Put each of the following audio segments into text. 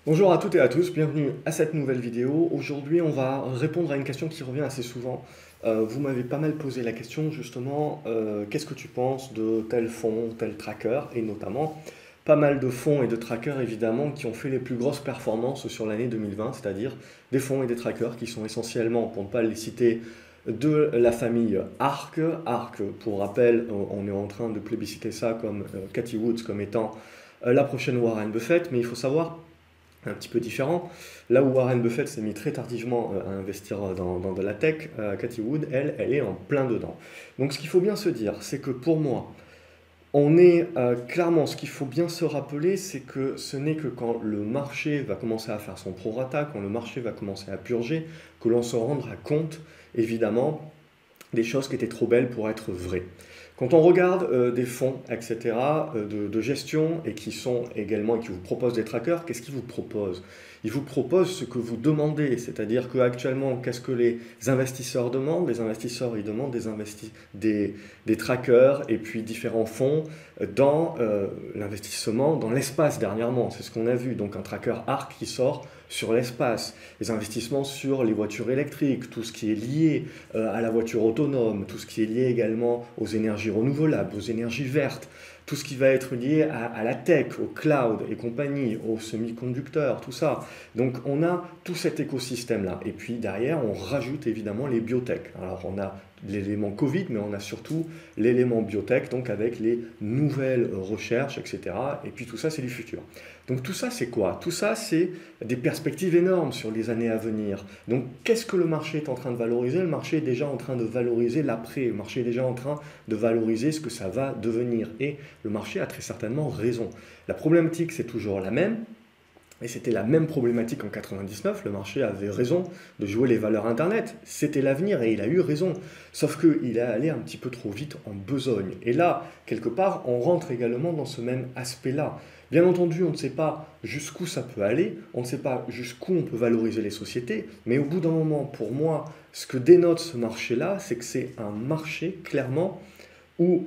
Bonjour à toutes et à tous, bienvenue à cette nouvelle vidéo. Aujourd'hui, on va répondre à une question qui revient assez souvent. Vous m'avez pas mal posé la question justement, qu'est-ce que tu penses de tel fonds, tel tracker, et notamment pas mal de fonds et de trackers évidemment qui ont fait les plus grosses performances sur l'année 2020, c'est-à-dire des fonds et des trackers qui sont essentiellement, pour ne pas les citer, de la famille ARK. ARK, pour rappel, on est en train de plébisciter ça comme Cathie Woods comme étant la prochaine Warren Buffett, mais il faut savoir un petit peu différent. Là où Warren Buffett s'est mis très tardivement à investir dans de la tech, Cathie Wood, elle est en plein dedans. Donc ce qu'il faut bien se dire, c'est que pour moi, on est clairement, ce qu'il faut bien se rappeler, c'est que ce n'est que quand le marché va commencer à faire son prorata, quand le marché va commencer à purger, que l'on se rendra compte, évidemment, des choses qui étaient trop belles pour être vraies. Quand on regarde des fonds, etc., de gestion et qui sont également et qui vous proposent des trackers, qu'est-ce qu'ils vous proposent? Ils vous proposent ce que vous demandez, c'est-à-dire qu'actuellement, qu'est-ce que les investisseurs demandent? Les investisseurs, ils demandent des trackers et puis différents fonds dans l'investissement dans l'espace dernièrement. C'est ce qu'on a vu. Donc un tracker ARC qui sort sur l'espace, les investissements sur les voitures électriques, tout ce qui est lié à la voiture autonome, tout ce qui est lié également aux énergies renouvelables, aux énergies vertes, tout ce qui va être lié à la tech, au cloud et compagnie, aux semi-conducteurs, tout ça. Donc on a tout cet écosystème-là. Et puis derrière, on rajoute évidemment les biotech. Alors on a l'élément Covid, mais on a surtout l'élément biotech, donc avec les nouvelles recherches, etc. Et puis tout ça, c'est du futur. Donc tout ça, c'est quoi? Tout ça, c'est des perspectives énormes sur les années à venir. Donc qu'est-ce que le marché est en train de valoriser? Le marché est déjà en train de valoriser l'après. Le marché est déjà en train de valoriser ce que ça va devenir. Et le marché a très certainement raison. La problématique, c'est toujours la même. Et c'était la même problématique en 99, le marché avait raison de jouer les valeurs Internet, c'était l'avenir et il a eu raison. Sauf qu'il est allé un petit peu trop vite en besogne. Et là, quelque part, on rentre également dans ce même aspect-là. Bien entendu, on ne sait pas jusqu'où ça peut aller, on ne sait pas jusqu'où on peut valoriser les sociétés, mais au bout d'un moment, pour moi, ce que dénote ce marché-là, c'est que c'est un marché, clairement, où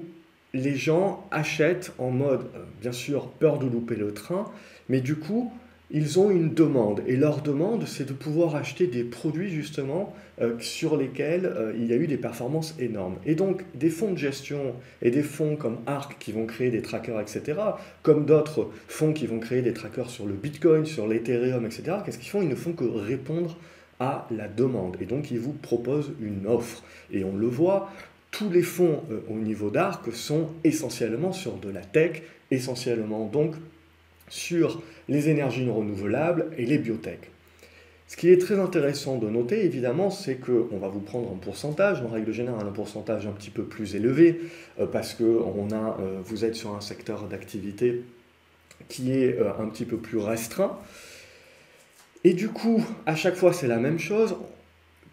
les gens achètent en mode, bien sûr, peur de louper le train, mais du coup, ils ont une demande. Et leur demande, c'est de pouvoir acheter des produits, justement, sur lesquels il y a eu des performances énormes. Et donc, des fonds de gestion et des fonds comme ARK qui vont créer des trackers, etc., comme d'autres fonds qui vont créer des trackers sur le Bitcoin, sur l'Ethereum, etc., qu'est-ce qu'ils font? Ils ne font que répondre à la demande. Et donc, ils vous proposent une offre. Et on le voit, tous les fonds au niveau d'ARC sont essentiellement sur de la tech, essentiellement donc sur les énergies renouvelables et les biotech. Ce qui est très intéressant de noter, évidemment, c'est qu'on va vous prendre un pourcentage, en règle générale un pourcentage un petit peu plus élevé, parce que vous êtes sur un secteur d'activité qui est un petit peu plus restreint. Et du coup, à chaque fois, c'est la même chose.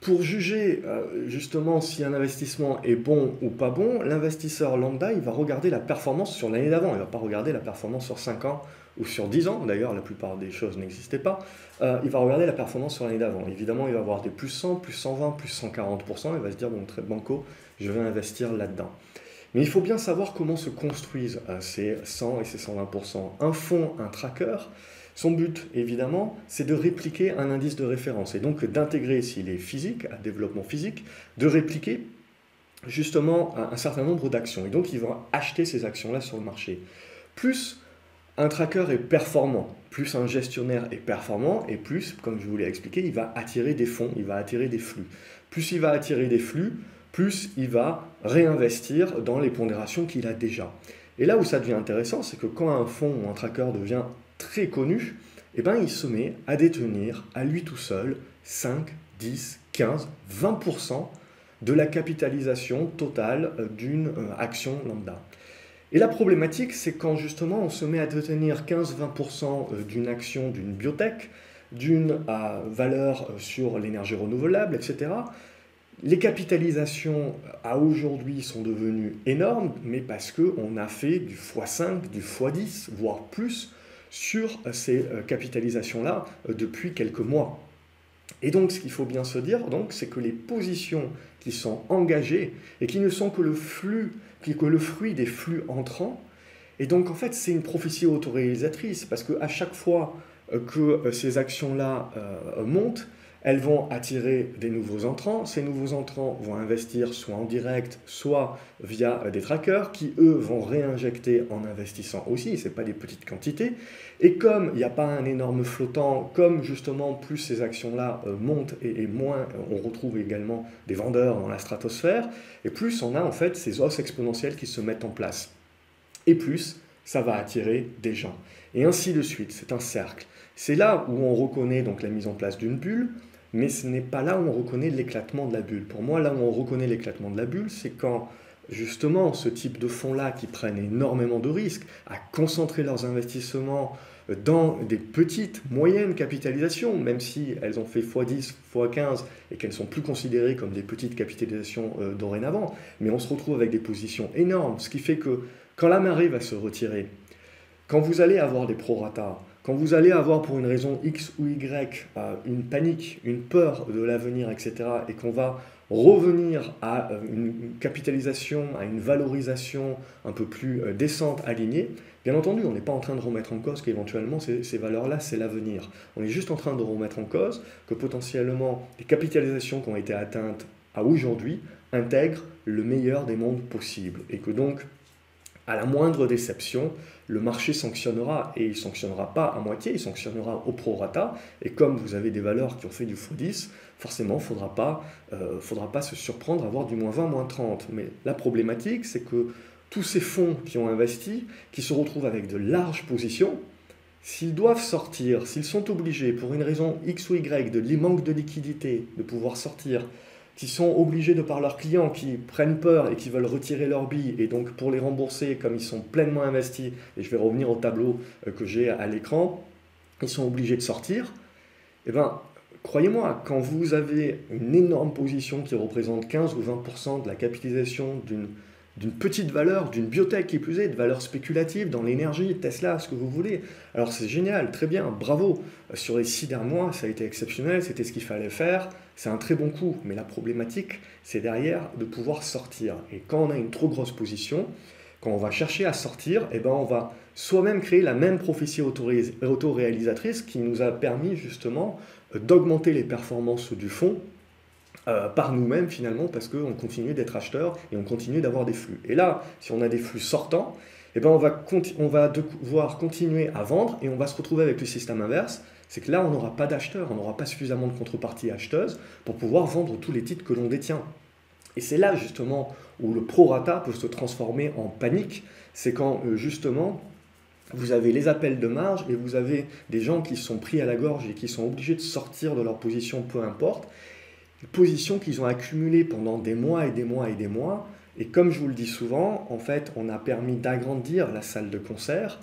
Pour juger justement si un investissement est bon ou pas bon, l'investisseur lambda, il va regarder la performance sur l'année d'avant. Il ne va pas regarder la performance sur 5 ans ou sur 10 ans. D'ailleurs, la plupart des choses n'existaient pas. Il va regarder la performance sur l'année d'avant. Évidemment, il va avoir des plus 100, plus 120, plus 140%. Il va se dire, bon, très banco, je vais investir là-dedans. Mais il faut bien savoir comment se construisent ces 100 et ces 120%. Un fonds, un tracker, son but, évidemment, c'est de répliquer un indice de référence et donc d'intégrer, s'il est physique, à développement physique, de répliquer justement un certain nombre d'actions. Et donc, ils vont acheter ces actions-là sur le marché. Plus un tracker est performant, plus un gestionnaire est performant, et plus, comme je vous l'ai expliqué, il va attirer des fonds, il va attirer des flux. Plus il va attirer des flux, plus il va réinvestir dans les pondérations qu'il a déjà. Et là où ça devient intéressant, c'est que quand un fonds ou un tracker devient très connu, eh ben, il se met à détenir à lui tout seul 5, 10, 15, 20% de la capitalisation totale d'une action lambda. Et la problématique, c'est quand justement on se met à détenir 15-20% d'une action d'une biotech, d'une valeur sur l'énergie renouvelable, etc. Les capitalisations à aujourd'hui sont devenues énormes, mais parce qu'on a fait du x5, du x10, voire plus, sur ces capitalisations-là depuis quelques mois. Et donc, ce qu'il faut bien se dire, c'est que les positions qui sont engagées et qui ne sont que le fruit des flux entrants, et donc en fait, c'est une prophétie autoréalisatrice parce qu'à chaque fois que ces actions-là montent, elles vont attirer des nouveaux entrants. Ces nouveaux entrants vont investir soit en direct, soit via des trackers qui, eux, vont réinjecter en investissant aussi. Ce n'est pas des petites quantités. Et comme il n'y a pas un énorme flottant, comme justement plus ces actions-là montent et moins on retrouve également des vendeurs dans la stratosphère, et plus on a en fait ces hausses exponentielles qui se mettent en place. Et plus ça va attirer des gens. Et ainsi de suite, c'est un cercle. C'est là où on reconnaît donc la mise en place d'une bulle, mais ce n'est pas là où on reconnaît l'éclatement de la bulle. Pour moi, là où on reconnaît l'éclatement de la bulle, c'est quand justement ce type de fonds-là qui prennent énormément de risques à concentrer leurs investissements dans des petites, moyennes capitalisations, même si elles ont fait x10, x15 et qu'elles sont plus considérées comme des petites capitalisations dorénavant, mais on se retrouve avec des positions énormes, ce qui fait que quand la marée va se retirer, quand vous allez avoir des prorata, quand vous allez avoir pour une raison X ou Y une panique, une peur de l'avenir, etc., et qu'on va revenir à une capitalisation, à une valorisation un peu plus décente, alignée, bien entendu, on n'est pas en train de remettre en cause qu'éventuellement ces valeurs-là, c'est l'avenir. On est juste en train de remettre en cause que potentiellement les capitalisations qui ont été atteintes à aujourd'hui intègrent le meilleur des mondes possibles, et que donc, à la moindre déception, le marché sanctionnera, et il ne sanctionnera pas à moitié, il sanctionnera au prorata, et comme vous avez des valeurs qui ont fait du x10, forcément, il ne faudra pas se surprendre à avoir du moins 20, moins 30. Mais la problématique, c'est que tous ces fonds qui ont investi, qui se retrouvent avec de larges positions, s'ils doivent sortir, s'ils sont obligés, pour une raison X ou Y, de manque de liquidité, de pouvoir sortir, qui sont obligés de par leurs clients, qui prennent peur et qui veulent retirer leurs billes, et donc pour les rembourser, comme ils sont pleinement investis, et je vais revenir au tableau que j'ai à l'écran, ils sont obligés de sortir, eh bien, croyez-moi, quand vous avez une énorme position qui représente 15 ou 20% de la capitalisation d'une petite valeur, d'une biotech qui plus est, de valeur spéculative dans l'énergie, Tesla, ce que vous voulez. Alors c'est génial, très bien, bravo. Sur les 6 derniers mois, ça a été exceptionnel, c'était ce qu'il fallait faire, c'est un très bon coup. Mais la problématique, c'est derrière de pouvoir sortir. Et quand on a une trop grosse position, quand on va chercher à sortir, eh ben on va soi-même créer la même prophétie autoréalisatrice qui nous a permis justement d'augmenter les performances du fonds par nous-mêmes finalement, parce qu'on continue d'être acheteur et on continue d'avoir des flux. Et là, si on a des flux sortants, eh ben on va devoir continuer à vendre et on va se retrouver avec le système inverse, c'est que là on n'aura pas d'acheteurs, on n'aura pas suffisamment de contrepartie acheteuse pour pouvoir vendre tous les titres que l'on détient. Et c'est là justement où le prorata peut se transformer en panique, c'est quand justement vous avez les appels de marge et vous avez des gens qui sont pris à la gorge et qui sont obligés de sortir de leur position, peu importe, positions qu'ils ont accumulées pendant des mois et des mois et des mois. Et comme je vous le dis souvent, en fait, on a permis d'agrandir la salle de concert,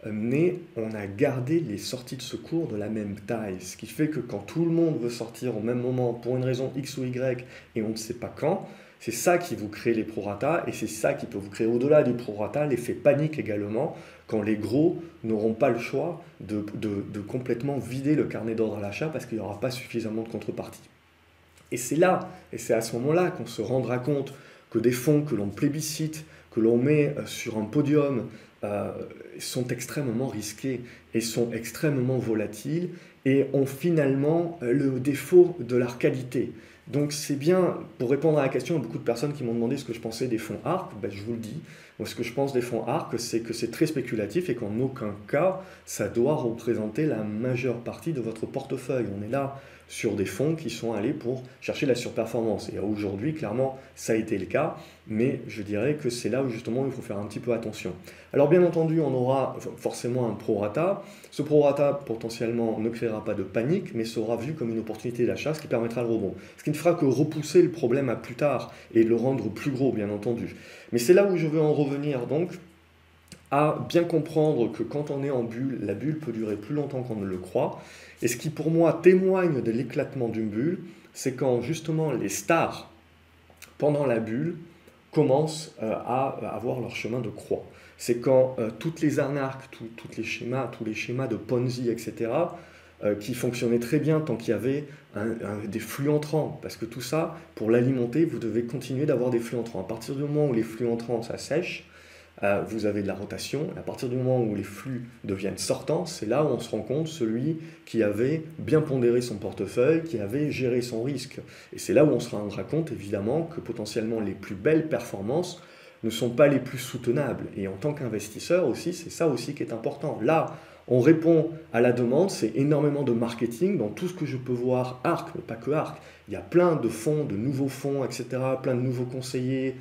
mais on a gardé les sorties de secours de la même taille. Ce qui fait que quand tout le monde veut sortir au même moment, pour une raison X ou Y, et on ne sait pas quand, c'est ça qui vous crée les prorata, et c'est ça qui peut vous créer au-delà du prorata, l'effet panique également, quand les gros n'auront pas le choix de complètement vider le carnet d'ordre à l'achat parce qu'il n'y aura pas suffisamment de contrepartie. Et c'est là, et c'est à ce moment-là qu'on se rendra compte que des fonds que l'on plébiscite, que l'on met sur un podium, sont extrêmement risqués et sont extrêmement volatiles et ont finalement le défaut de leur qualité. Donc c'est bien, pour répondre à la question, il y a beaucoup de personnes qui m'ont demandé ce que je pensais des fonds ARK, ben, je vous le dis. Moi, ce que je pense des fonds ARK, c'est que c'est très spéculatif et qu'en aucun cas, ça doit représenter la majeure partie de votre portefeuille. On est là sur des fonds qui sont allés pour chercher la surperformance. Et aujourd'hui, clairement, ça a été le cas, mais je dirais que c'est là où justement il faut faire un petit peu attention. Alors bien entendu, on aura forcément un prorata. Ce prorata, potentiellement, ne créera pas de panique, mais sera vu comme une opportunité d'achat, ce qui permettra le rebond. Ce qui ne fera que repousser le problème à plus tard et le rendre plus gros, bien entendu. Mais c'est là où je veux en revenir, donc, à bien comprendre que quand on est en bulle, la bulle peut durer plus longtemps qu'on ne le croit. Et ce qui pour moi témoigne de l'éclatement d'une bulle, c'est quand justement les stars, pendant la bulle, commencent à avoir leur chemin de croix. C'est quand toutes les arnaques, tous les schémas de Ponzi, etc., qui fonctionnaient très bien tant qu'il y avait des flux entrants. Parce que tout ça, pour l'alimenter, vous devez continuer d'avoir des flux entrants. À partir du moment où les flux entrants, ça sèche, vous avez de la rotation. À partir du moment où les flux deviennent sortants, c'est là où on se rend compte celui qui avait bien pondéré son portefeuille, qui avait géré son risque. Et c'est là où on se rendra compte, évidemment, que potentiellement les plus belles performances ne sont pas les plus soutenables. Et en tant qu'investisseur aussi, c'est ça aussi qui est important. Là, on répond à la demande, c'est énormément de marketing dans tout ce que je peux voir ARK, mais pas que ARK. Il y a plein de fonds, de nouveaux fonds, etc., plein de nouveaux conseillers,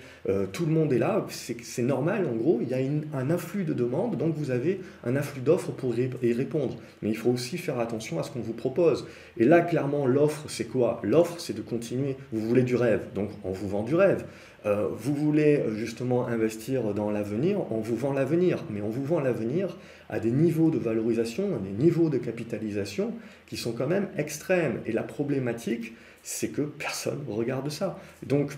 tout le monde est là, c'est normal en gros, il y a un afflux de demandes, donc vous avez un afflux d'offres pour y répondre. Mais il faut aussi faire attention à ce qu'on vous propose. Et là, clairement, l'offre, c'est quoi? L'offre, c'est de continuer, vous voulez du rêve, donc on vous vend du rêve. Vous voulez justement investir dans l'avenir, on vous vend l'avenir, mais on vous vend l'avenir à des niveaux de valorisation, à des niveaux de capitalisation qui sont quand même extrêmes. Et la problématique, c'est que personne ne regarde ça. Donc,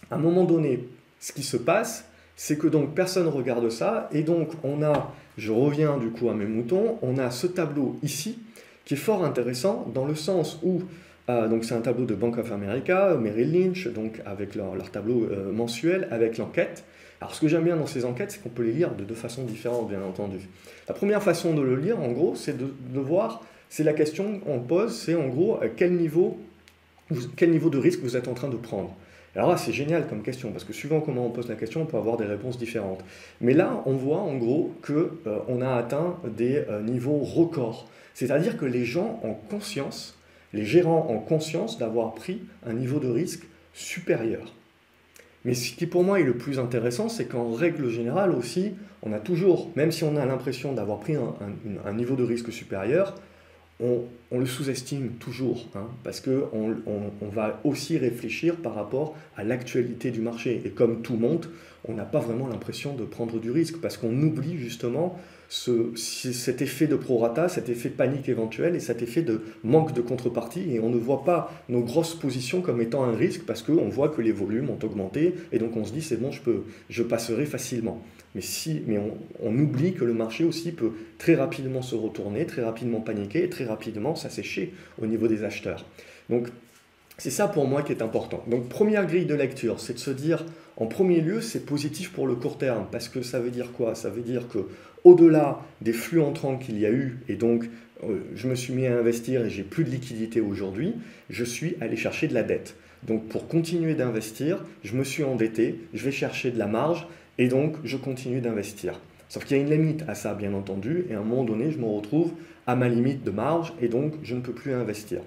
à un moment donné, ce qui se passe, c'est que donc personne ne regarde ça, et donc on a, je reviens du coup à mes moutons, on a ce tableau ici, qui est fort intéressant, dans le sens où donc c'est un tableau de Bank of America, Merrill Lynch, donc avec leur tableau mensuel, avec l'enquête. Alors ce que j'aime bien dans ces enquêtes, c'est qu'on peut les lire de deux façons différentes, bien entendu. La première façon de le lire, en gros, c'est de voir, c'est la question qu'on pose, c'est en gros quel niveau de risque vous êtes en train de prendre. Alors là, c'est génial comme question, parce que suivant comment on pose la question, on peut avoir des réponses différentes. Mais là, on voit en gros qu'on a atteint des niveaux records. C'est-à-dire que les gens ont conscience, les gérants ont conscience d'avoir pris un niveau de risque supérieur. Mais ce qui pour moi est le plus intéressant, c'est qu'en règle générale aussi, on a toujours, même si on a l'impression d'avoir pris un niveau de risque supérieur, on le sous-estime toujours, hein, parce qu'on va aussi réfléchir par rapport à l'actualité du marché. Et comme tout monte, on n'a pas vraiment l'impression de prendre du risque, parce qu'on oublie justement cet effet de prorata, cet effet panique éventuel et cet effet de manque de contrepartie, et on ne voit pas nos grosses positions comme étant un risque, parce qu'on voit que les volumes ont augmenté, et donc on se dit c'est bon, je passerai facilement. Mais on oublie que le marché aussi peut très rapidement se retourner, très rapidement paniquer et très rapidement s'assécher au niveau des acheteurs. Donc c'est ça pour moi qui est important. Donc première grille de lecture, c'est de se dire en premier lieu c'est positif pour le court terme, parce que ça veut dire quoi? Ça veut dire que au-delà des flux entrants qu'il y a eu, et donc je me suis mis à investir et j'ai plus de liquidité aujourd'hui, je suis allé chercher de la dette. Donc pour continuer d'investir, je me suis endetté, je vais chercher de la marge, et donc je continue d'investir. Sauf qu'il y a une limite à ça, bien entendu, et à un moment donné, je me retrouve à ma limite de marge, et donc je ne peux plus investir.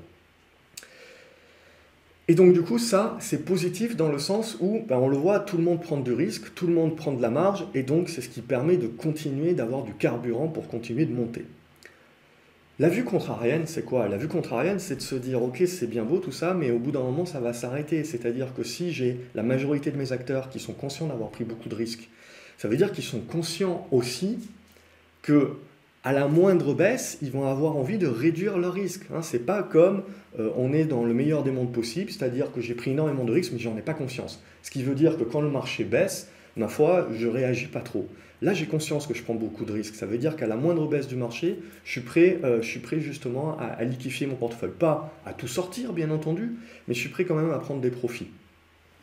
Et donc du coup, ça, c'est positif dans le sens où, on le voit, tout le monde prend du risque, tout le monde prend de la marge, et donc c'est ce qui permet de continuer, d'avoir du carburant pour continuer de monter. La vue contrarienne, c'est quoi? La vue contrarienne, c'est de se dire, ok, c'est bien beau tout ça, mais au bout d'un moment, ça va s'arrêter. C'est-à-dire que si j'ai la majorité de mes acteurs qui sont conscients d'avoir pris beaucoup de risques, ça veut dire qu'ils sont conscients aussi que à la moindre baisse, ils vont avoir envie de réduire leur risque. Hein. C'est pas comme on est dans le meilleur des mondes possibles, c'est-à-dire que j'ai pris énormément de risques, mais j'en ai pas conscience. Ce qui veut dire que quand le marché baisse, ma foi, je réagis pas trop. Là, j'ai conscience que je prends beaucoup de risques. Ça veut dire qu'à la moindre baisse du marché, je suis prêt justement à liquifier mon portefeuille. Pas à tout sortir, bien entendu, mais je suis prêt quand même à prendre des profits.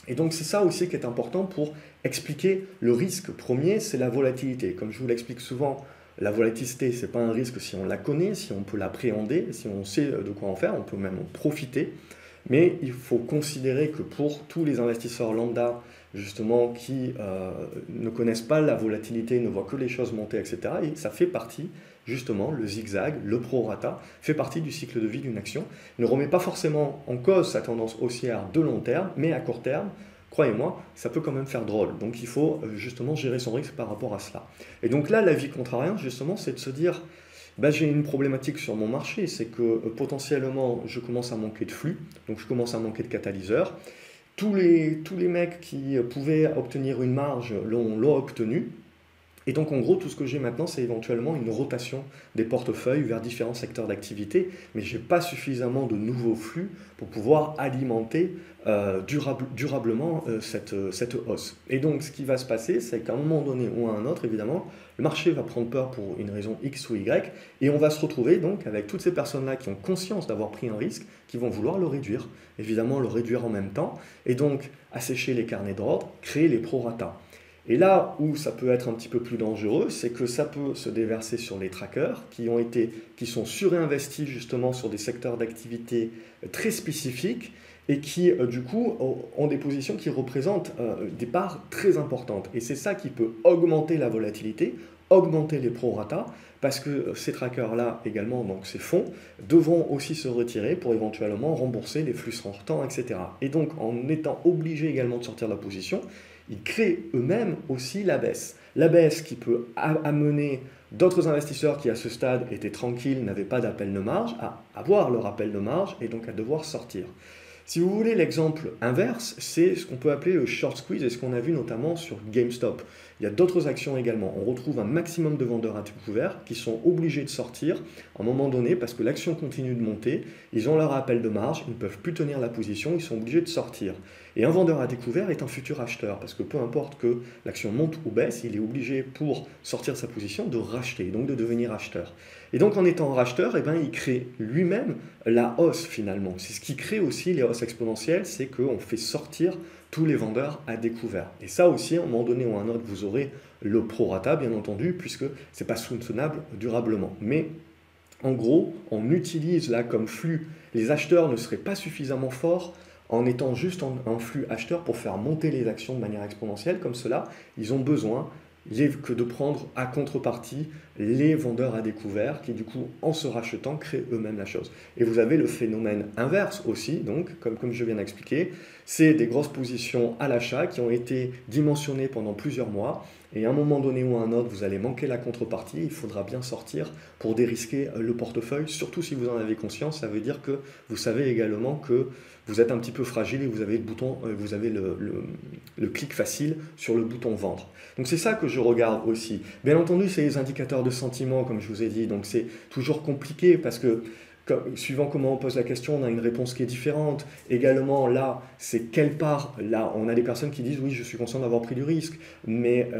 Et donc, c'est ça aussi qui est important pour expliquer le risque premier, c'est la volatilité. Comme je vous l'explique souvent, la volatilité, ce n'est pas un risque si on la connaît, si on peut l'appréhender, si on sait de quoi en faire, on peut même en profiter. Mais il faut considérer que pour tous les investisseurs lambda, justement, qui ne connaissent pas la volatilité, ne voient que les choses monter, etc., et ça fait partie, justement, le zigzag, le prorata, fait partie du cycle de vie d'une action. Ne remet pas forcément en cause sa tendance haussière de long terme, mais à court terme, croyez-moi, ça peut quand même faire drôle. Donc il faut justement gérer son risque par rapport à cela. Et donc là, la vie contrarienne, justement, c'est de se dire, j'ai une problématique sur mon marché, c'est que potentiellement, je commence à manquer de flux, donc je commence à manquer de catalyseurs. Tous les mecs qui pouvaient obtenir une marge l'ont obtenu. Et donc en gros, tout ce que j'ai maintenant, c'est éventuellement une rotation des portefeuilles vers différents secteurs d'activité, mais je n'ai pas suffisamment de nouveaux flux pour pouvoir alimenter durablement cette hausse. Et donc ce qui va se passer, c'est qu'à un moment donné ou à un autre, évidemment, le marché va prendre peur pour une raison X ou Y, et on va se retrouver donc avec toutes ces personnes-là qui ont conscience d'avoir pris un risque, qui vont vouloir le réduire, évidemment le réduire en même temps, et donc assécher les carnets d'ordre, créer les prorata. Et là où ça peut être un petit peu plus dangereux, c'est que ça peut se déverser sur les trackers qui sont surinvestis justement sur des secteurs d'activité très spécifiques et qui, du coup, ont des positions qui représentent des parts très importantes. Et c'est ça qui peut augmenter la volatilité, augmenter les prorata, parce que ces trackers-là également, donc ces fonds, devront aussi se retirer pour éventuellement rembourser les flux sortants, etc. Et donc, en étant obligés également de sortir de la position, ils créent eux-mêmes aussi la baisse. La baisse qui peut amener d'autres investisseurs qui, à ce stade, étaient tranquilles, n'avaient pas d'appel de marge, à avoir leur appel de marge et donc à devoir sortir. Si vous voulez l'exemple inverse, c'est ce qu'on peut appeler le short squeeze et ce qu'on a vu notamment sur GameStop. Il y a d'autres actions également. On retrouve un maximum de vendeurs à découvert qui sont obligés de sortir à un moment donné parce que l'action continue de monter, ils ont leur appel de marge, ils ne peuvent plus tenir la position, ils sont obligés de sortir. Et un vendeur à découvert est un futur acheteur parce que peu importe que l'action monte ou baisse, il est obligé pour sortir de sa position de racheter, donc de devenir acheteur. Et donc en étant racheteur, eh ben, il crée lui-même la hausse finalement. C'est ce qui crée aussi les hausses exponentielles, c'est qu'on fait sortir tous les vendeurs à découvert. Et ça aussi, à un moment donné ou à un autre, vous aurez le prorata, bien entendu, puisque ce n'est pas soutenable durablement. Mais en gros, on utilise là comme flux, les acheteurs ne seraient pas suffisamment forts en étant juste en flux acheteur pour faire monter les actions de manière exponentielle comme cela. Ils ont besoin que de prendre à contrepartie les vendeurs à découvert qui du coup en se rachetant créent eux-mêmes la chose. Et vous avez le phénomène inverse aussi, donc comme je viens d'expliquer, c'est des grosses positions à l'achat qui ont été dimensionnées pendant plusieurs mois et à un moment donné ou à un autre vous allez manquer la contrepartie, il faudra bien sortir pour dérisquer le portefeuille, surtout si vous en avez conscience, ça veut dire que vous savez également que vous êtes un petit peu fragile et vous avez le clic facile sur le bouton vendre. Donc c'est ça que je regarde aussi. Bien entendu, c'est les indicateurs de sentiment, comme je vous ai dit, donc c'est toujours compliqué parce que suivant comment on pose la question, on a une réponse qui est différente. Également, là, c'est quelle part. Là, on a des personnes qui disent oui, je suis conscient d'avoir pris du risque, mais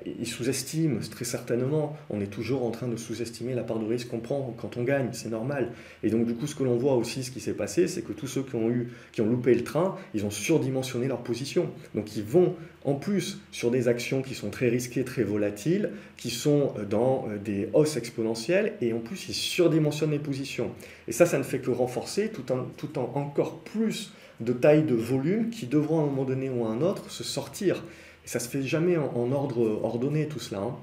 ils sous-estiment très certainement. On est toujours en train de sous-estimer la part de risque qu'on prend quand on gagne, c'est normal. Et donc, du coup, ce que l'on voit aussi, ce qui s'est passé, c'est que tous ceux qui ont loupé le train, ils ont surdimensionné leur position. Donc, ils vont en plus sur des actions qui sont très risquées, très volatiles, qui sont dans des hausses exponentielles, et en plus, ils surdimensionnent les positions. Et ça ne fait que renforcer tout en encore plus de taille de volume qui devront à un moment donné ou à un autre se sortir. Et ça ne se fait jamais en ordre ordonné tout cela. Hein.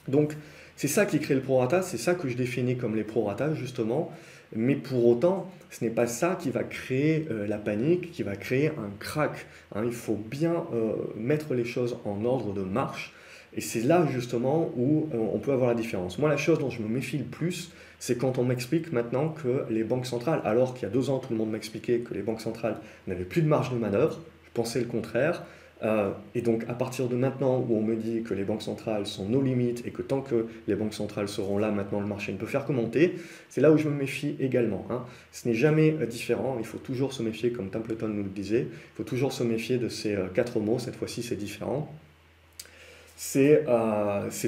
Donc c'est ça qui crée le prorata, c'est ça que je définis comme les proratas justement. Mais pour autant, ce n'est pas ça qui va créer la panique, qui va créer un crack. Hein. Il faut bien mettre les choses en ordre de marche. Et c'est là justement où on peut avoir la différence. Moi, la chose dont je me méfie le plus, c'est quand on m'explique maintenant que les banques centrales, alors qu'il y a 2 ans, tout le monde m'expliquait que les banques centrales n'avaient plus de marge de manœuvre, je pensais le contraire. Et donc, à partir de maintenant où on me dit que les banques centrales sont nos limites et que tant que les banques centrales seront là, maintenant le marché ne peut faire que monter, c'est là où je me méfie également. Hein. Ce n'est jamais différent, il faut toujours se méfier, comme Templeton nous le disait, il faut toujours se méfier de ces 4 mots, cette fois-ci c'est différent. C'est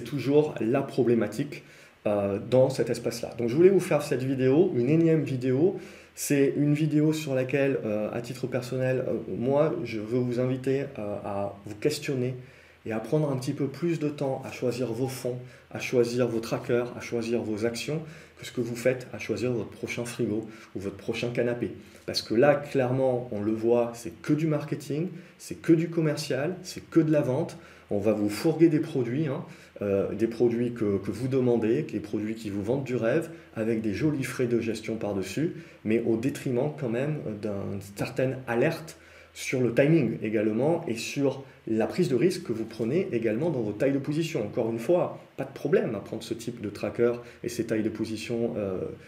toujours la problématique dans cet espace-là. Donc je voulais vous faire cette vidéo, une énième vidéo. C'est une vidéo sur laquelle, à titre personnel, moi, je veux vous inviter à vous questionner et à prendre un petit peu plus de temps à choisir vos fonds, à choisir vos trackers, à choisir vos actions, que ce que vous faites à choisir votre prochain frigo ou votre prochain canapé. Parce que là, clairement, on le voit, c'est que du marketing, c'est que du commercial, c'est que de la vente. On va vous fourguer des produits, hein, des produits que vous demandez, des produits qui vous vendent du rêve, avec des jolis frais de gestion par-dessus, mais au détriment quand même d'une certaine alerte sur le timing également et sur la prise de risque que vous prenez également dans vos tailles de position. Encore une fois, pas de problème à prendre ce type de tracker et ces tailles de position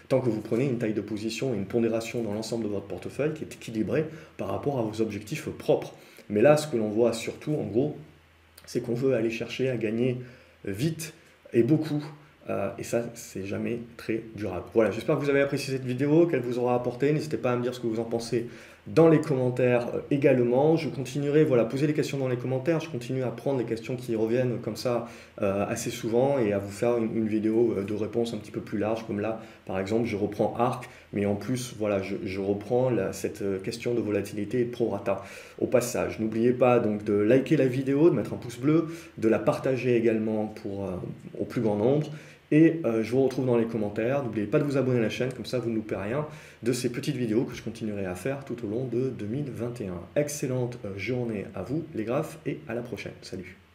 tant que vous prenez une taille de position et une pondération dans l'ensemble de votre portefeuille qui est équilibrée par rapport à vos objectifs propres. Mais là, ce que l'on voit surtout, en gros, c'est qu'on veut aller chercher à gagner vite et beaucoup. Et ça, c'est jamais très durable. Voilà, j'espère que vous avez apprécié cette vidéo, qu'elle vous aura apporté. N'hésitez pas à me dire ce que vous en pensez dans les commentaires également. Je continuerai, voilà, poser les questions dans les commentaires. Je continue à prendre les questions qui reviennent comme ça assez souvent et à vous faire une vidéo de réponse un petit peu plus large, comme là, par exemple, je reprends ARK, mais en plus, voilà, je reprends cette question de volatilité et de prorata au passage. N'oubliez pas donc de liker la vidéo, de mettre un pouce bleu, de la partager également au plus grand nombre. Et je vous retrouve dans les commentaires. N'oubliez pas de vous abonner à la chaîne, comme ça vous ne loupez rien de ces petites vidéos que je continuerai à faire tout au long de 2021. Excellente journée à vous les graphes et à la prochaine. Salut!